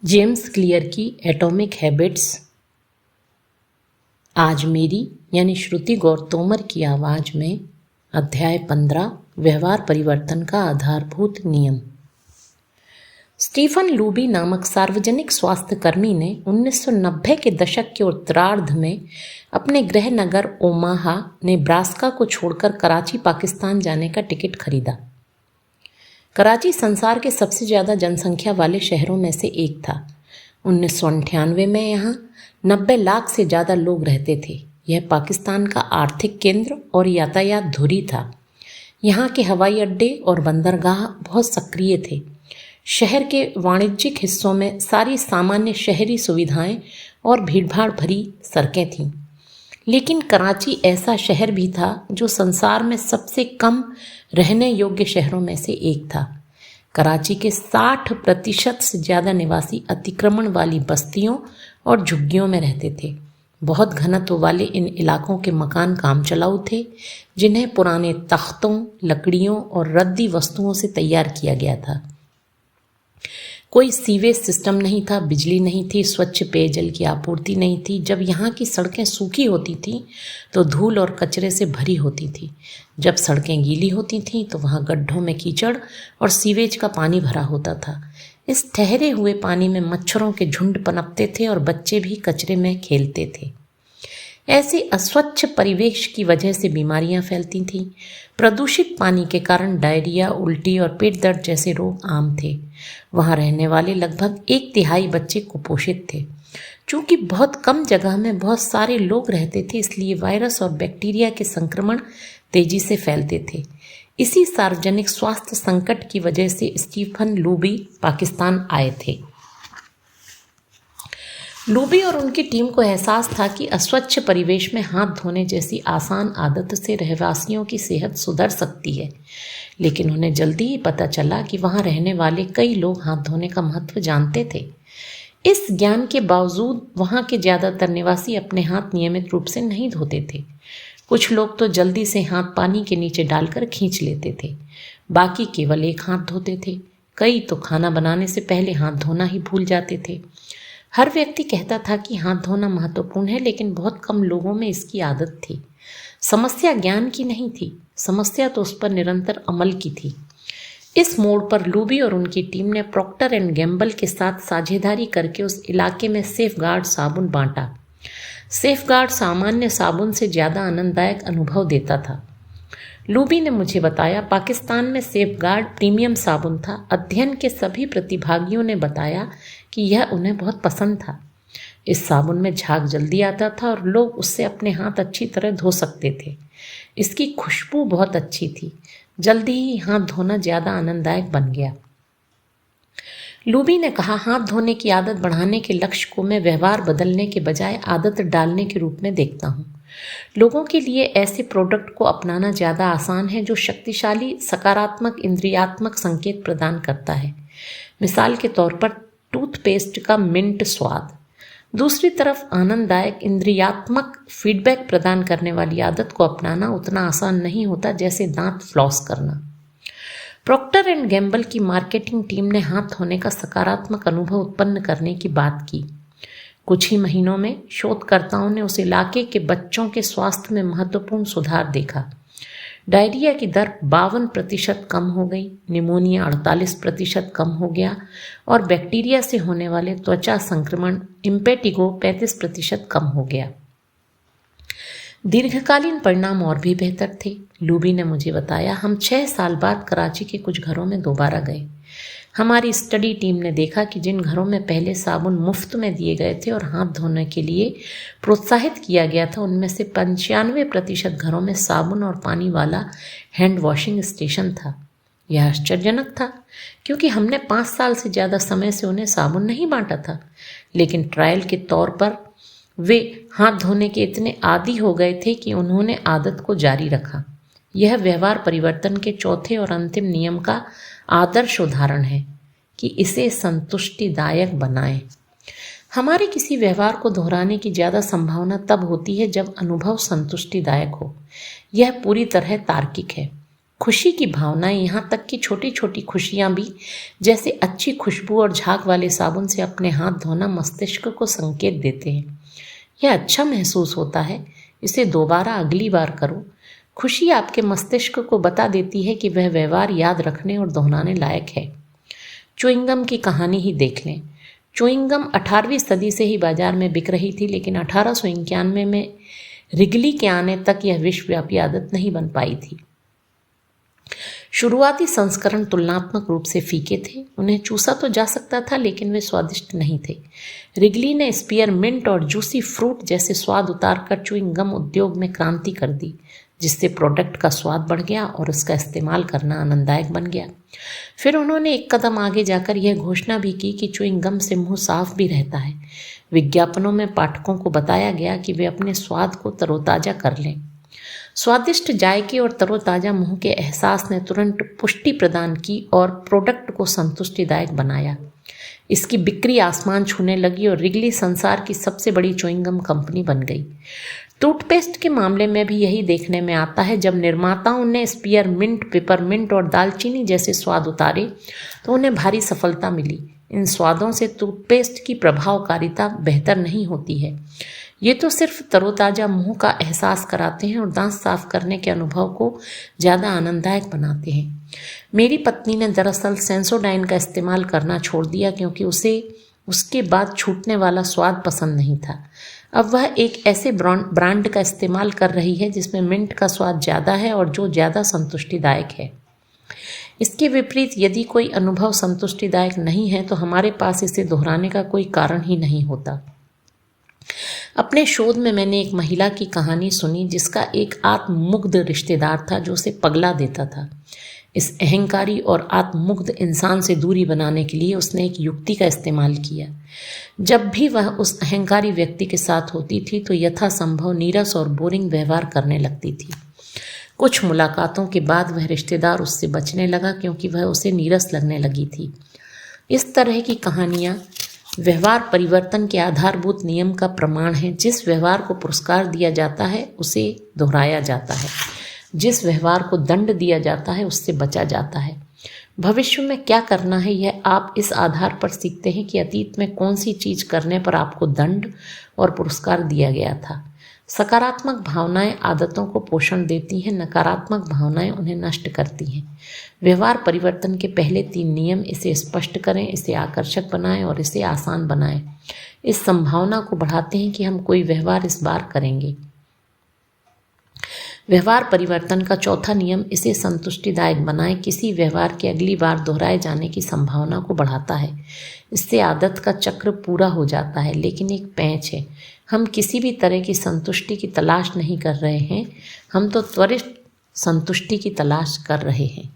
James clear की atomic habits. आज मेरी यानी श्रुति गौर तोमर की आवाज में अध्याय 15 व्यवहार परिवर्तन का आधारभूत नियम। स्टीफन लूबी नामक सार्वजनिक स्वास्थ्य कर्मी ने 1990 के दशक के उत्तरार्ध में अपने गृह नगर ओमाहा नेब्रास्का को छोड़कर कराची पाकिस्तान जाने का टिकट खरीदा। कराची संसार के सबसे ज़्यादा जनसंख्या वाले शहरों में से एक था। 1998 में यहाँ 90 लाख से ज़्यादा लोग रहते थे। यह पाकिस्तान का आर्थिक केंद्र और यातायात धुरी था। यहाँ के हवाई अड्डे और बंदरगाह बहुत सक्रिय थे। शहर के वाणिज्यिक हिस्सों में सारी सामान्य शहरी सुविधाएं और भीड़भाड़ भरी सड़कें थीं। लेकिन कराची ऐसा शहर भी था जो संसार में सबसे कम रहने योग्य शहरों में से एक था। कराची के 60% से ज़्यादा निवासी अतिक्रमण वाली बस्तियों और झुग्गियों में रहते थे। बहुत घनत्व वाले इन इलाकों के मकान कामचलाऊ थे, जिन्हें पुराने तख्तों, लकड़ियों और रद्दी वस्तुओं से तैयार किया गया था। कोई सीवेज सिस्टम नहीं था, बिजली नहीं थी, स्वच्छ पेयजल की आपूर्ति नहीं थी। जब यहाँ की सड़कें सूखी होती थीं तो धूल और कचरे से भरी होती थी। जब सड़कें गीली होती थीं तो वहाँ गड्ढों में कीचड़ और सीवेज का पानी भरा होता था। इस ठहरे हुए पानी में मच्छरों के झुंड पनपते थे और बच्चे भी कचरे में खेलते थे। ऐसे अस्वच्छ परिवेश की वजह से बीमारियां फैलती थीं। प्रदूषित पानी के कारण डायरिया, उल्टी और पेट दर्द जैसे रोग आम थे। वहां रहने वाले लगभग 1/3 बच्चे कुपोषित थे। चूंकि बहुत कम जगह में बहुत सारे लोग रहते थे, इसलिए वायरस और बैक्टीरिया के संक्रमण तेजी से फैलते थे। इसी सार्वजनिक स्वास्थ्य संकट की वजह से स्टीफन लूबी पाकिस्तान आए थे। लूबी और उनकी टीम को एहसास था कि अस्वच्छ परिवेश में हाथ धोने जैसी आसान आदत से रहवासियों की सेहत सुधर सकती है। लेकिन उन्हें जल्दी ही पता चला कि वहां रहने वाले कई लोग हाथ धोने का महत्व जानते थे। इस ज्ञान के बावजूद वहां के ज़्यादातर निवासी अपने हाथ नियमित रूप से नहीं धोते थे। कुछ लोग तो जल्दी से हाथ पानी के नीचे डालकर खींच लेते थे, बाकी केवल एक हाथ धोते थे। कई तो खाना बनाने से पहले हाथ धोना ही भूल जाते थे। हर व्यक्ति कहता था कि हाथ धोना महत्वपूर्ण है, लेकिन बहुत कम लोगों में इसकी आदत थी। समस्या ज्ञान की नहीं थी, समस्या तो उस पर निरंतर अमल की थी। इस मोड़ पर लूबी और उनकी टीम ने प्रॉक्टर एंड गैम्बल के साथ साझेदारी करके उस इलाके में सेफगार्ड साबुन बांटा। सेफगार्ड सामान्य साबुन से ज़्यादा आनंददायक अनुभव देता था। लूबी ने मुझे बताया, पाकिस्तान में सेफगार्ड प्रीमियम साबुन था। अध्ययन के सभी प्रतिभागियों ने बताया कि यह उन्हें बहुत पसंद था। इस साबुन में झाग जल्दी आता था और लोग उससे अपने हाथ अच्छी तरह धो सकते थे। इसकी खुशबू बहुत अच्छी थी। जल्दी ही हाथ धोना ज़्यादा आनंददायक बन गया। लूबी ने कहा, हाथ धोने की आदत बढ़ाने के लक्ष्य को मैं व्यवहार बदलने के बजाय आदत डालने के रूप में देखता हूँ। लोगों के लिए ऐसे प्रोडक्ट को अपनाना ज़्यादा आसान है जो शक्तिशाली सकारात्मक इंद्रियात्मक संकेत प्रदान करता है। मिसाल के तौर पर टूथपेस्ट का मिंट स्वाद। दूसरी तरफ आनंददायक इंद्रियात्मक फीडबैक प्रदान करने वाली आदत को अपनाना उतना आसान नहीं होता जैसे दांत फ्लॉस करना। प्रॉक्टर एंड गैम्बल की मार्केटिंग टीम ने हाथ धोने का सकारात्मक अनुभव उत्पन्न करने की बात की। कुछ ही महीनों में शोधकर्ताओं ने उस इलाके के बच्चों के स्वास्थ्य में महत्वपूर्ण सुधार देखा। डायरिया की दर 52% कम हो गई, निमोनिया 48% कम हो गया और बैक्टीरिया से होने वाले त्वचा संक्रमण इम्पेटिगो 35% कम हो गया। दीर्घकालीन परिणाम और भी बेहतर थे। लूबी ने मुझे बताया, हम 6 साल बाद कराची के कुछ घरों में दोबारा गए। हमारी स्टडी टीम ने देखा कि जिन घरों में पहले साबुन मुफ्त में दिए गए थे और हाथ धोने के लिए प्रोत्साहित किया गया था, उनमें से 95% घरों में साबुन और पानी वाला हैंड वॉशिंग स्टेशन था। यह आश्चर्यजनक था, क्योंकि हमने 5 साल से ज़्यादा समय से उन्हें साबुन नहीं बांटा था। लेकिन ट्रायल के तौर पर वे हाथ धोने के इतने आदी हो गए थे कि उन्होंने आदत को जारी रखा। यह व्यवहार परिवर्तन के चौथे और अंतिम नियम का आदर्श उदाहरण है कि इसे संतुष्टिदायक बनाएं। हमारे किसी व्यवहार को दोहराने की ज़्यादा संभावना तब होती है जब अनुभव संतुष्टिदायक हो। यह पूरी तरह तार्किक है। खुशी की भावनाएं, यहाँ तक कि छोटी छोटी खुशियाँ भी, जैसे अच्छी खुशबू और झाग वाले साबुन से अपने हाथ धोना, मस्तिष्क को संकेत देते हैं यह अच्छा महसूस होता है, इसे दोबारा अगली बार करो। खुशी आपके मस्तिष्क को बता देती है कि वह व्यवहार याद रखने और दोहराने लायक है। च्युइंगम की कहानी ही देख लें। च्युइंगम 18वीं सदी से ही बाजार में बिक रही थी, लेकिन 1891 में रिगली के आने तक यह विश्वव्यापी आदत नहीं बन पाई थी। शुरुआती संस्करण तुलनात्मक रूप से फीके थे, उन्हें चूसा तो जा सकता था लेकिन वे स्वादिष्ट नहीं थे। रिगली ने स्पीयरमिंट और जूसी फ्रूट जैसे स्वाद उतारकर च्युइंगम उद्योग में क्रांति कर दी, जिससे प्रोडक्ट का स्वाद बढ़ गया और उसका इस्तेमाल करना आनंददायक बन गया। फिर उन्होंने एक कदम आगे जाकर यह घोषणा भी की कि च्युइंगम से मुंह साफ भी रहता है। विज्ञापनों में पाठकों को बताया गया कि वे अपने स्वाद को तरोताजा कर लें। स्वादिष्ट जायके और तरोताजा मुंह के एहसास ने तुरंत पुष्टि प्रदान की और प्रोडक्ट को संतुष्टिदायक बनाया। इसकी बिक्री आसमान छूने लगी और रिगली संसार की सबसे बड़ी च्युइंगम कंपनी बन गई। टूथपेस्ट के मामले में भी यही देखने में आता है। जब निर्माताओं ने स्पीयरमिंट, पेपरमिंट और दालचीनी जैसे स्वाद उतारे तो उन्हें भारी सफलता मिली। इन स्वादों से टूथपेस्ट की प्रभावकारिता बेहतर नहीं होती है, ये तो सिर्फ तरोताजा मुंह का एहसास कराते हैं और दांत साफ करने के अनुभव को ज़्यादा आनंददायक बनाते हैं। मेरी पत्नी ने दरअसल सेंसोडाइन का इस्तेमाल करना छोड़ दिया क्योंकि उसे उसके बाद छूटने वाला स्वाद पसंद नहीं था। अब वह एक ऐसे ब्रांड का इस्तेमाल कर रही है जिसमें मिंट का स्वाद ज़्यादा है और जो ज़्यादा संतुष्टिदायक है। इसके विपरीत यदि कोई अनुभव संतुष्टिदायक नहीं है तो हमारे पास इसे दोहराने का कोई कारण ही नहीं होता। अपने शोध में मैंने एक महिला की कहानी सुनी जिसका एक आत्ममुग्ध रिश्तेदार था जो उसे पगला देता था। इस अहंकारी और आत्ममुग्ध इंसान से दूरी बनाने के लिए उसने एक युक्ति का इस्तेमाल किया। जब भी वह उस अहंकारी व्यक्ति के साथ होती थी तो यथासंभव नीरस और बोरिंग व्यवहार करने लगती थी। कुछ मुलाकातों के बाद वह रिश्तेदार उससे बचने लगा क्योंकि वह उसे नीरस लगने लगी थी। इस तरह की कहानियाँ व्यवहार परिवर्तन के आधारभूत नियम का प्रमाण है। जिस व्यवहार को पुरस्कार दिया जाता है उसे दोहराया जाता है, जिस व्यवहार को दंड दिया जाता है उससे बचा जाता है। भविष्य में क्या करना है यह आप इस आधार पर सीखते हैं कि अतीत में कौन सी चीज़ करने पर आपको दंड और पुरस्कार दिया गया था। सकारात्मक भावनाएं आदतों को पोषण देती हैं, नकारात्मक भावनाएं उन्हें नष्ट करती हैं। व्यवहार परिवर्तन के पहले 3 नियम, इसे स्पष्ट करें, इसे आकर्षक बनाएं और इसे आसान बनाएं, इस संभावना को बढ़ाते हैं कि हम कोई व्यवहार इस बार करेंगे। व्यवहार परिवर्तन का चौथा नियम, इसे संतुष्टिदायक बनाएं, किसी व्यवहार के अगली बार दोहराए जाने की संभावना को बढ़ाता है। इससे आदत का चक्र पूरा हो जाता है। लेकिन एक पैंच है, हम किसी भी तरह की संतुष्टि की तलाश नहीं कर रहे हैं, हम तो त्वरित संतुष्टि की तलाश कर रहे हैं।